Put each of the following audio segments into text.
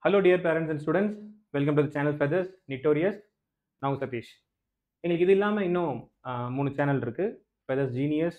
Hello, dear parents and students. Welcome to the channel Feathers Notorious. நான் சதீஷ். எங்களுக்கு இது இல்லாமல் இன்னும் 3 சேனல் இருக்கு. Feathers genius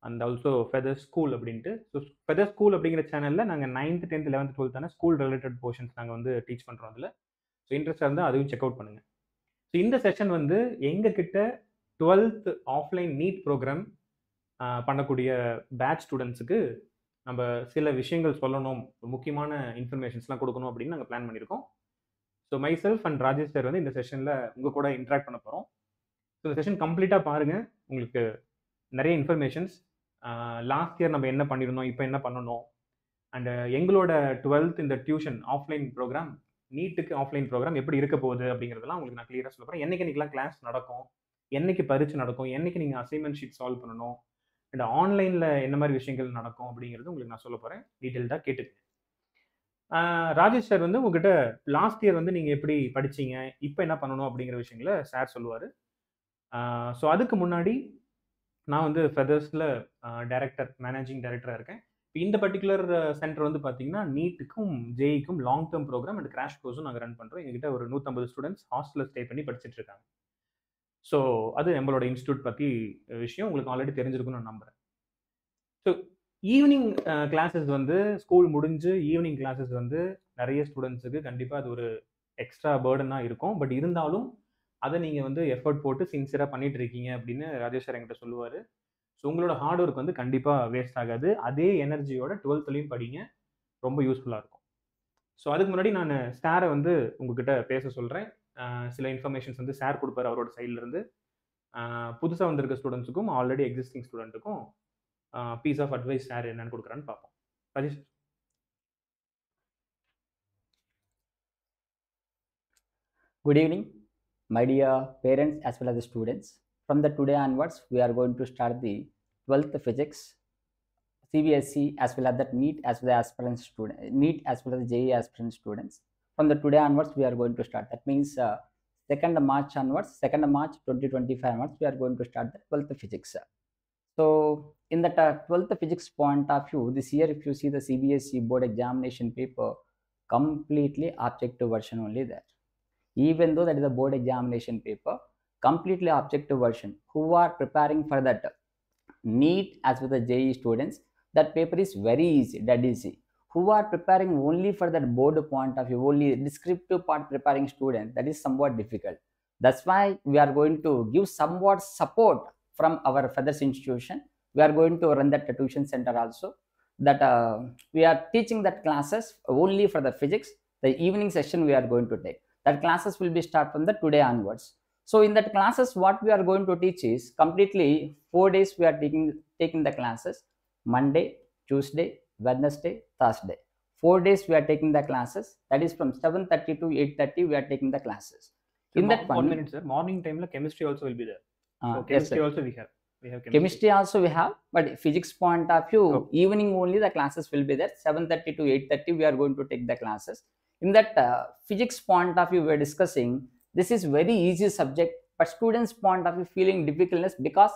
and also feathers school அப்படின்ட்டு. ஸோ ஃபெதர்ஸ் ஸ்கூல் அப்படிங்கிற சேனலில் நாங்கள் 9th 10th 11th 12th school related portions நாங்கள் வந்து டீச் பண்ணுறோம். அதில் ஸோ இன்ட்ரெஸ்டாக இருந்தால் அதையும் செக் அவுட் பண்ணுங்கள். ஸோ இந்த செஷன் வந்து எங்ககிட்ட 12th ஆஃப்லைன் நீட் ப்ரோக்ராம் பண்ணக்கூடிய பேட்ச் ஸ்டூடெண்ட்ஸுக்கு நம்ம சில விஷயங்கள் சொல்லணும், முக்கியமான இன்ஃபர்மேஷன்ஸ்லாம் கொடுக்கணும் அப்படின்னு நாங்கள் பிளான் பண்ணியிருக்கோம். So my self and Rajesh sir வந்து இந்த செஷனில் உங்கள் கூட இன்ட்ராக்ட் பண்ண போகிறோம். ஸோ இந்த செஷன் கம்ப்ளீட்டாக பாருங்கள். உங்களுக்கு நிறைய இன்ஃபர்மேஷன்ஸ், லாஸ்ட் இயர் நம்ம என்ன பண்ணியிருந்தோம், இப்போ என்ன பண்ணணும், அண்ட் எங்களோட 12th இந்த டியூஷன் ஆஃப்லைன் ப்ரோக்ராம், நீட்டுக்கு ஆஃப்லைன் ப்ரோக்ராம் எப்படி இருக்க போகுது அப்படிங்கிறதெல்லாம் உங்களுக்கு நான் கிளியராக சொல்ல போகிறேன். என்னைக்கு கிளாஸ் நடக்கும், என்னைக்கு பரீட்சை நடக்கும், என்னைக்கு நீங்கள் அசைன்மெண்ட் ஷீட் சால்வ் பண்ணணும், அண்ட் ஆன்லைனில் என்ன மாதிரி விஷயங்கள் நடக்கும் அப்படிங்கிறது உங்களுக்கு நான் சொல்ல போகிறேன். டீட்டெயில்டாக கேட்டுக்கங்க. ராஜேஷ் சார் வந்து உங்ககிட்ட லாஸ்ட் இயர் வந்து நீங்கள் எப்படி படிச்சீங்க, இப்போ என்ன பண்ணணும் அப்படிங்கிற விஷயங்களை சார் சொல்லுவார். ஸோ அதுக்கு முன்னாடி நான் வந்து ஃபெதர்ஸில் டைரக்டர், மேனேஜிங் டைரக்டராக இருக்கேன். இப்போ இந்த பர்டிகுலர் சென்டர் வந்து பார்த்தீங்கன்னா நீட்டுக்கும் ஜேஇக்கும் long term program and crash கோர்ஸும் நாங்கள் ரன் பண்ணுறோம். எங்ககிட்ட ஒரு 150 ஸ்டூடெண்ட்ஸ் ஹாஸ்டலில் ஸ்டே பண்ணி படிச்சுட்டு இருக்காங்க. ஸோ அது நம்மளோட இன்ஸ்டியூட் பற்றி விஷயம் உங்களுக்கு ஆல்ரெடி தெரிஞ்சிருக்குன்னு நான் நம்புகிறேன். ஸோ ஈவினிங் கிளாஸஸ் வந்து ஸ்கூல் முடிஞ்சு ஈவினிங் கிளாஸஸ் வந்து நிறைய ஸ்டூடெண்ட்ஸுக்கு கண்டிப்பாக அது ஒரு எக்ஸ்ட்ரா பேர்டனாக இருக்கும். பட் இருந்தாலும் அதை நீங்கள் வந்து எஃபர்ட் போட்டு சின்சியராக பண்ணிட்டு இருக்கீங்க அப்படின்னு ராஜேஷ் சார் என்கிட்ட சொல்லுவார். ஸோ உங்களோட ஹார்ட் ஒர்க் வந்து கண்டிப்பாக வேஸ்ட் ஆகாது. அதே எனர்ஜியோட 12th படிங்க, ரொம்ப யூஸ்ஃபுல்லாக இருக்கும். ஸோ அதுக்கு முன்னாடி நான் சாரை வந்து உங்ககிட்ட பேச சொல்கிறேன். சில இன்ஃபர்மேஷன்ஸ் வந்து சார் கொடுப்பார் அவரோட சைட்லேருந்து. புதுசாக வந்திருக்க ஸ்டூடெண்ட்ஸுக்கும் ஆல்ரெடி எக்ஸிஸ்டிங் ஸ்டூடெண்ட்டுக்கும் பீஸ் ஆஃப் அட்வைஸ் சார் என்னன்னு கொடுக்குறான்னு பார்ப்போம். Rajesh. Good evening, my dear parents as well as the students. From the today onwards, we are going to start the 12th physics, CBSE as well as that NEET as well as aspirant student, NEET as well as the JEE aspirant students. From the today onwards, we are going to start. That means 2nd March onwards, 2nd March 2025 onwards, we are going to start the 12th physics. So in that 12th physics point of view, this year if you see the CBSE board examination paper, completely objective version only there. Even though that is a board examination paper, completely objective version. Who are preparing for that NEET as well as JEE students, that paper is very easy, dead easy. Who are preparing only for that board point of view, only descriptive part preparing students, that is somewhat difficult. That's why we are going to give somewhat support from our Feathers institution. We are going to run that tuition center also. That we are teaching that classes only for the physics. The evening session we are going to take. That classes will be start from the today onwards. So in that classes, what we are going to teach is completely 4 days we are taking the classes. Monday, Tuesday, Wednesday, Thursday. 4 days we are taking the classes. That is from 7:30 to 8:30 we are taking the classes. In that 1 minute, sir. Morning time la chemistry also will be there. So chemistry yes, also we have. Chemistry also we have, but physics point of view, evening only the classes will be there. 7:30 to 8:30 we are going to take the classes. In that physics point of view we are discussing, this is very easy subject, but students point of view feeling difficultness because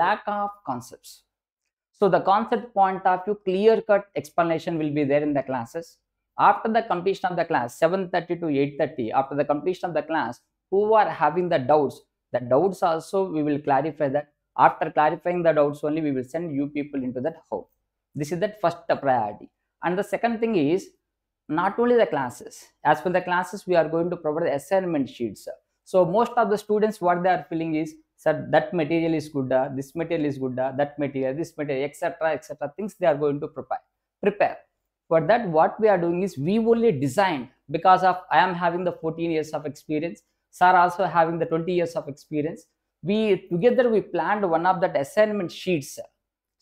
lack of concepts. So the concept point of view, clear cut explanation will be there in the classes. After the completion of the class, 7:30 to 8:30, after the completion of the class, who are having the doubts also we will clarify that. After clarifying the doubts only, we will send you people into that home. This is that first priority. And the second thing is, not only the classes, as for the classes, we are going to provide the assignment sheets. So most of the students, what they are feeling is, sir, that material is good, this material is good, that material, this material, etc. Things they are going to prepare. For that, what we are doing is, we only designed, because of I am having the 14 years of experience, sir also having the 20 years of experience. We together we planned one of that assignment sheets.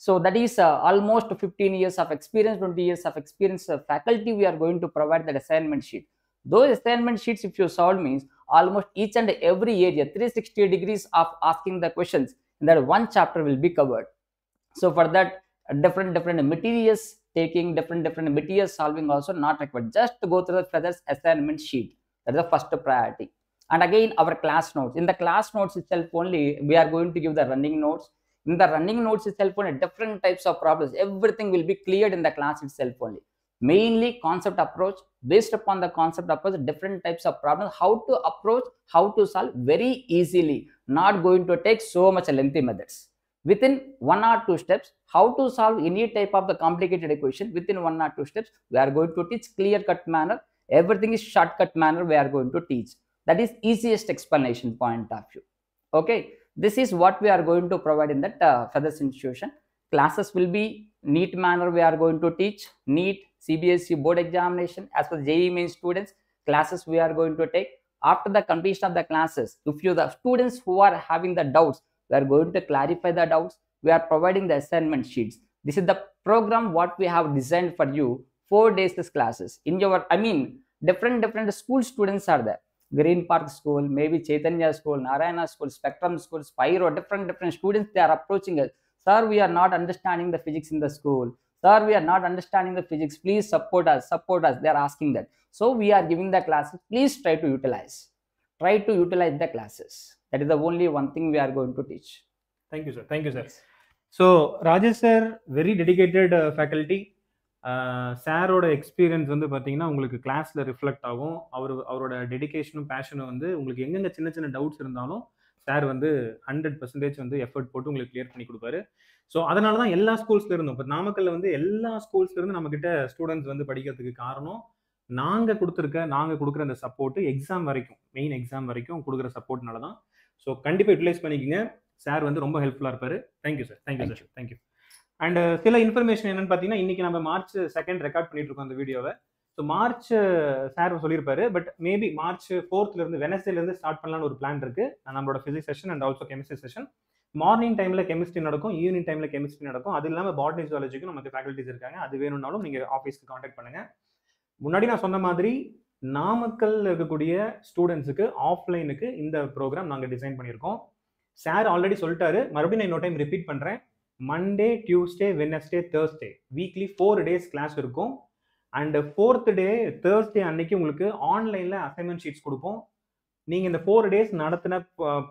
So that is almost 15 years of experience, 20 years of experience faculty we are going to provide that assignment sheet. Those assignment sheets, if you solve, means almost each and every area 360 degrees of asking the questions in that one chapter will be covered. So for that, different materials taking, different materials solving also not required. Just to go through the Feathers assignment sheet. That is the first priority. And again, our class notes. In the class notes itself only, we are going to give the running notes. In the running notes itself only, different types of problems, everything will be cleared in the class itself only. mainly concept approach. Based upon the concept approach, different types of problems, how to approach, how to solve very easily, not going to take so much lengthy methods. Within 1 or 2 steps, how to solve any type of the complicated equation within 1 or 2 steps, we are going to teach clear cut manner. Everything is shortcut manner we are going to teach. That is easiest explanation point of view. Okay, this is what we are going to provide in that Feathers institution. Classes will be neat manner we are going to teach. NEET CBSE board examination as per JEE main students, classes we are going to take. After the completion of the classes, if you the students who are having the doubts, we are going to clarify the doubts. We are providing the assignment sheets. This is the program what we have designed for you. 4 days classes in your, I mean, different school students are there. Green Park School, maybe Chaitanya School, Narayana School, Spectrum School, Spyro, different students, they are approaching us. Sir, we are not understanding the physics in the school. Sir, we are not understanding the physics. Please support us. They are asking that. So we are giving the classes. Please try to utilize. Try to utilize the classes. That is the only one thing we are going to teach. Thank you, sir. Thank you, sir. So, Rajesh sir, very dedicated faculty. சாரோட experience வந்து பார்த்தீங்கன்னா உங்களுக்கு கிளாஸில் reflect ஆகும். அவரோட டெடிகேஷனும் பேஷனும் வந்து உங்களுக்கு எங்கெங்கே சின்ன சின்ன டவுட்ஸ் இருந்தாலும் சார் வந்து 100% வந்து எஃபர்ட் போட்டு உங்களுக்கு கிளியர் பண்ணி கொடுப்பாரு. ஸோ அதனால தான் எல்லா ஸ்கூல்ஸ்ல இருந்தும், இப்போ நாமக்கல்ல வந்து எல்லா ஸ்கூல்ஸ்ல இருந்து நம்மக்கிட்ட ஸ்டூடெண்ட்ஸ் வந்து படிக்கிறதுக்கு காரணம் நாங்கள் கொடுக்குற அந்த சப்போர்ட்டு எக்ஸாம் வரைக்கும், மெயின் எக்ஸாம் வரைக்கும் கொடுக்குற சப்போர்ட்னால தான். ஸோ கண்டிப்பாக யூட்டிலைஸ் பண்ணிக்கோங்க. சார் வந்து ரொம்ப ஹெல்ப்ஃபுல்லாக இருப்பார். Thank you sir. Thank you sir. Thank you. And சில இன்ஃபர்மேஷன் என்னன்னு பார்த்தீங்கன்னா, இன்னைக்கு நம்ம March 2 ரெக்கார்ட் பண்ணிட்டு இருக்கோம் அந்த வீடியோவை. ஸோ மார்ச் சார் சொல்லியிருப்பாரு, பட் மேபி March 4 வெனஸ்டேலேருந்து ஸ்டார்ட் பண்ணலான்னு ஒரு பிளான் இருக்கு. நம்மளோட physics session and also chemistry session. Morning டைமில் கெமிஸ்ட்ரி நடக்கும், ஈவினிங் டைமில் கெமிஸ்ட்ரி நடக்கும். அது இல்லாமல் பாட்னி ஜுவாலஜிக்கும் நமக்கு ஃபேக்கல்ட்டிஸ் இருக்காங்க. அது வேணும்னாலும் நீங்கள் ஆஃபீஸ்க்கு காண்டாக்ட் பண்ணுங்க. முன்னாடி நான் சொன்ன மாதிரி நாமக்கல் இருக்கக்கூடிய ஸ்டூடெண்ட்ஸுக்கு ஆஃப்லைனுக்கு இந்த ப்ரோக்ராம் நாங்கள் டிசைன் பண்ணியிருக்கோம். சார் ஆல்ரெடி சொல்லிட்டாரு, மறுபடியும் நான் இன்னொரு டைம் ரிப்பீட் பண்ணுறேன். Monday, Tuesday, Wednesday, Thursday weekly 4 days class இருக்கும். அண்ட் 4th day தேர்ஸ்டே அன்னைக்கு உங்களுக்கு ஆன்லைனில் அசைன்மெண்ட் ஷீட்ஸ் கொடுப்போம். நீங்கள் இந்த 4 days நடத்தின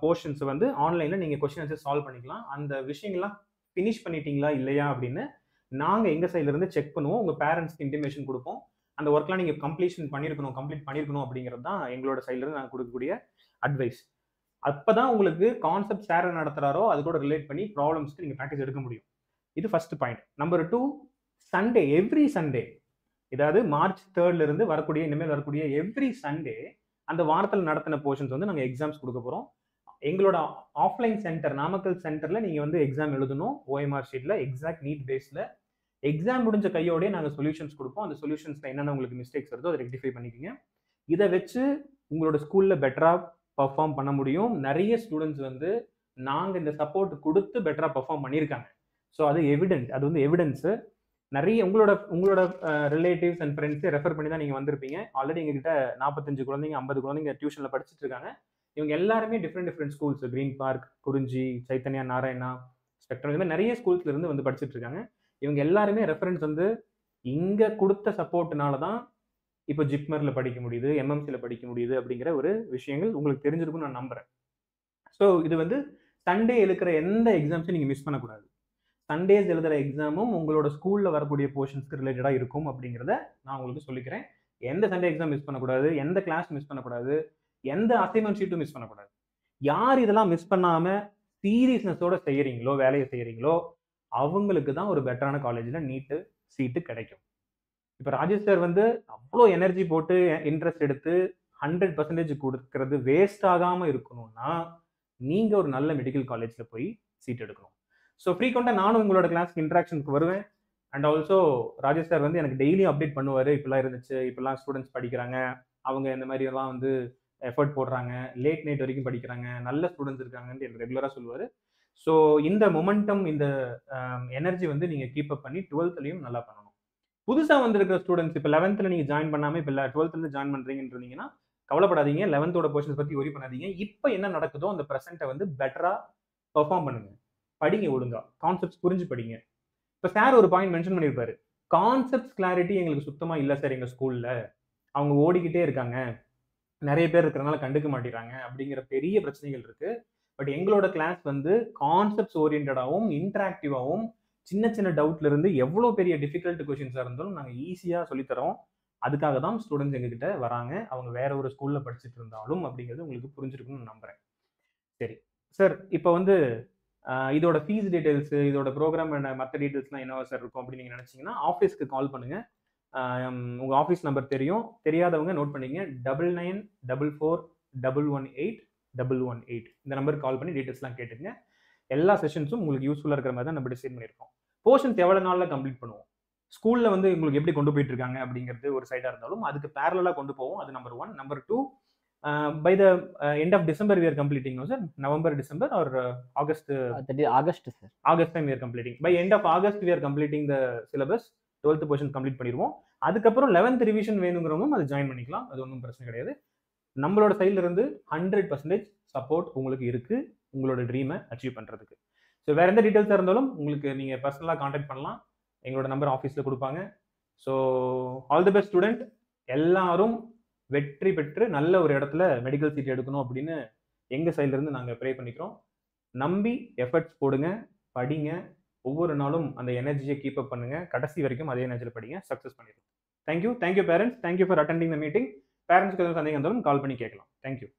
போர்ஷன்ஸ் வந்து ஆன்லைனில் நீங்கள் கொஸ்டின் ஆன்சர் சால்வ் பண்ணிக்கலாம். அந்த விஷயங்கள்லாம் ஃபினிஷ் பண்ணிட்டீங்களா இல்லையா அப்படின்னு நாங்கள் எங்கள் சைட்லேருந்து செக் பண்ணுவோம். உங்கள் பேரண்ட்ஸ்க்கு இன்டிமேஷன் கொடுப்போம். அந்த ஒர்க்லாம் நீங்கள் கம்ப்ளீட் பண்ணியிருக்கணும் அப்படிங்கிறது தான் எங்களோட சைட்லேருந்து நாங்கள் கொடுக்கக்கூடிய அட்வைஸ். அப்போ தான் உங்களுக்கு கான்செப்ட் சார் நடத்துகிறாரோ அது கூட ரிலேட் பண்ணி ப்ராப்ளம்ஸ்க்கு நீங்கள் ப்ராக்டிஸ் எடுக்க முடியும். இது first point. Number 2, Sunday, every Sunday, இதாவது March 3 இனிமேல் வரக்கூடிய எவ்ரி சண்டே அந்த வாரத்தில் நடத்தின போர்ஷன்ஸ் வந்து நாங்கள் எக்ஸாம்ஸ் கொடுக்க போகிறோம். எங்களோட ஆஃப்லைன் சென்டர் நாமக்கல் சென்டரில் நீங்கள் வந்து எக்ஸாம் எழுதணும். OMR ஷீட்டில் எக்ஸாக்ட் நீட் பேஸில் எக்ஸாம் முடிஞ்ச கையோடய நாங்கள் சொல்யூஷன்ஸ் கொடுப்போம். அந்த சொல்யூஷன்ஸில் என்னென்ன உங்களுக்கு மிஸ்டேக்ஸ் வருதோ அதை ரெக்டிஃபை பண்ணிக்கோங்க. இதை வச்சு உங்களோட ஸ்கூலில் பெட்டராக பர்ஃபார்ம் பண்ண முடியும். நிறைய ஸ்டூடெண்ட்ஸ் வந்து நாங்கள் இந்த சப்போர்ட் கொடுத்து பெட்டராக பர்ஃபார்ம் பண்ணியிருக்காங்க. ஸோ அது எவிடன்ஸு. நிறைய உங்களோட ரிலேட்டிவ்ஸ் அண்ட் ஃப்ரெண்ட்ஸே ரெஃபர் பண்ணி தான் நீங்கள் வந்திருப்பீங்க. ஆல்ரெடி எங்ககிட்ட 45 குழந்தைங்க 50 குழந்தைங்க டியூஷனில் படிச்சுட்டு இருக்காங்க. இவங்க எல்லாருமே டிஃப்ரெண்ட் ஸ்கூல்ஸ், கிரீன் பார்க், குறிஞ்சி, சைத்தன்யா, நாராயணா, ஸ்பெக்ட்ரம், இந்த மாதிரி நிறைய ஸ்கூல்ஸ்ல இருந்து வந்து படிச்சுட்டு இருக்காங்க. இவங்க எல்லாருமே ரெஃபரன்ஸ் வந்து இங்கே கொடுத்த சப்போர்ட்னால தான் இப்போ ஜிப்மரில் படிக்க முடியுது, MMCயில் படிக்க முடியுது அப்படிங்கிற ஒரு விஷயங்கள் உங்களுக்கு தெரிஞ்சிருக்குன்னு நான் நம்புகிறேன். ஸோ இது வந்து சண்டே எழுக்கிற எந்த எக்ஸாம்ஸையும் நீங்கள் மிஸ் பண்ணக்கூடாது. சண்டேஸ் எழுதுகிற எக்ஸாமும் உங்களோட ஸ்கூலில் வரக்கூடிய போர்ஷன்ஸ்க்கு ரிலேட்டடாக இருக்கும் அப்படிங்கிறத நான் உங்களுக்கு சொல்லிக்கிறேன். எந்த சண்டே எக்ஸாம் மிஸ் பண்ணக்கூடாது, எந்த கிளாஸ் மிஸ் பண்ணக்கூடாது, எந்த அசைன்மெண்ட் ஷீட்டும் மிஸ் பண்ணக்கூடாது. யார் இதெல்லாம் மிஸ் பண்ணாமல் சீரியஸ்னஸோட வேலையை செய்கிறீங்களோ அவங்களுக்கு தான் ஒரு பெட்டரான காலேஜில் நீட்டு சீட்டு கிடைக்கும். இப்போ ராஜேஷ் சார் வந்து அவ்வளோ எனர்ஜி போட்டு இன்ட்ரெஸ்ட் எடுத்து 100% கொடுக்கறது வேஸ்ட் ஆகாமல் இருக்கணும்னா நீங்கள் ஒரு நல்ல மெடிக்கல் காலேஜில் போய் சீட் எடுக்கணும். ஸோ ஃப்ரீக்வெண்ட்டாக நானும் உங்களோட கிளாஸ்க்கு இன்ட்ராக்ஷனுக்கு வருவேன். அண்ட் ஆல்சோ ராஜேஷ் சார் வந்து எனக்கு டெய்லியும் அப்டேட் பண்ணுவார். இப்பெல்லாம் இருந்துச்சு, இப்பெல்லாம் ஸ்டூடெண்ட்ஸ் படிக்கிறாங்க, அவங்க இந்த மாதிரி எல்லாம் வந்து எஃபர்ட் போடுறாங்க, லேட் நைட் வரைக்கும் படிக்கிறாங்க, நல்ல ஸ்டூடெண்ட்ஸ் இருக்காங்கன்னு எனக்கு ரெகுலராக சொல்லுவார். ஸோ இந்த மொமெண்டம், இந்த எனர்ஜி வந்து நீங்கள் கீப் அப் பண்ணி 12th நல்லா பண்ணணும். புதுசாக வந்திருக்கிற ஸ்டூடெண்ட்ஸ் இப்போ 11th நீங்கள் ஜாயின் பண்ணாமல் இப்போ 12th ஜாயின் பண்ணுறீங்கன்றீங்கன்னா கவலைப்படாதீங்க. 11th போர்ஷன்ஸ் பற்றி ஒரி பண்ணாதீங்க. இப்போ என்ன நடக்குதோ அந்த ப்ரெசென்ட்டை வந்து பெட்டராக பர்ஃபார்ம் பண்ணுங்க. படிங்க, ஒழுங்கா கான்செப்ட்ஸ் புரிஞ்சு படிங்க. இப்போ சார் ஒரு பாயிண்ட் மென்ஷன் பண்ணியிருப்பாரு, கான்செப்ட்ஸ் கிளாரிட்டி எங்களுக்கு சுத்தமாக இல்லை சார் எங்கள் ஸ்கூலில், அவங்க ஓடிக்கிட்டே இருக்காங்க, நிறைய பேர் இருக்கிறனால கண்டுக்க மாட்டேறாங்க அப்படிங்கிற பெரிய பிரச்சனைகள் இருக்குது. பட் எங்களோட கிளாஸ் வந்து கான்செப்ட்ஸ் ஓரியன்டாகவும் இன்டராக்டிவாகவும் சின்ன சின்ன டவுட்ல இருந்து எவ்வளோ பெரிய டிஃபிகல்ட் கொஷின்ஸாக இருந்தாலும் நாங்கள் ஈஸியாக சொல்லித்தரோம். அதுக்காக தான் ஸ்டூடெண்ட்ஸ் எங்ககிட்ட வராங்க. அவங்க வேற ஒரு ஸ்கூல்ல படிச்சுட்டு இருந்தாலும் அப்படிங்கிறது உங்களுக்கு புரிஞ்சிருக்குன்னு நம்புறேன். சரி சார், இப்போ வந்து இதோட ஃபீஸ் டீடைல்ஸு, இதோட ப்ரோக்ராம் மற்ற டீடைல்ஸ்லாம் என்னவா சார் இருக்கும் அப்படின்னு நீங்கள் நினச்சிங்கன்னா ஆஃபீஸ்க்கு கால் பண்ணுங்கள். உங்கள் ஆஃபீஸ் நம்பர் தெரியும், தெரியாதவங்க நோட் பண்ணிங்க. 9944118118 இந்த நம்பருக்கு கால் பண்ணி டீடைல்ஸ்லாம் கேட்டுங்க. எல்லா செஷன்ஸும் உங்களுக்கு யூஸ்ஃபுல்லாக இருக்கிற மாதிரி தான் நம்ம டிசைன் பண்ணியிருக்கோம். போர்ஷன்ஸ் எவ்வளோ நாளில் கம்ப்ளீட் பண்ணுவோம்? ஸ்கூலில் வந்து உங்களுக்கு எப்படி கொண்டு போயிட்டு இருக்காங்க அப்படிங்கிறது ஒரு சைடாக இருந்தாலும் அதுக்கு பேரலாக கொண்டு போவோம். அது number 1. Number 2, by the end of December we are completing, no sir? November, December or August? That is August, sir. August time we are completing. By end of August we are completing the syllabus. 12th portion complete பண்ணிடுவோம். அதுக்கப்புறம் 11th revision வேணுங்கிறவங்க அது join பண்ணிக்கலாம். அது ஒன்றும் பிரச்சனை கிடையாது. நம்மளோட சைட்ல இருந்து 100% சப்போர்ட் உங்களுக்கு இருக்கு உங்களோட ட்ரீமை அச்சீவ் பண்றதுக்கு. ஸோ வேற எந்த டீட்டெயில்ஸாக இருந்தாலும் உங்களுக்கு நீங்க பர்சனலாக கான்டாக்ட் பண்ணலாம். எங்களோட நம்பர் ஆஃபீஸில் கொடுப்பாங்க. So all the best student. எல்லாரும் வெற்றி பெற்று நல்ல ஒரு இடத்துல மெடிக்கல் சீட் எடுக்கணும் அப்படின்னு எங்கள் சைட்லேருந்து நாங்கள் ப்ரே பண்ணிக்கிறோம். நம்பி எஃபர்ட்ஸ் போடுங்க, படிங்க. ஒவ்வொரு நாளும் அந்த எனர்ஜியை கீப் அப் பண்ணுங்க. கடைசி வரைக்கும் அதே எனர்ஜியில் படிங்க. சக்ஸஸ் பண்ணிடுங்க. Thank you parents. Thank you for attending the meeting. பேரண்ட்ஸ்க்கு எதுவும் சந்தேகம் இருந்தாலும் கால் பண்ணி கேட்கலாம். தேங்க்யூ.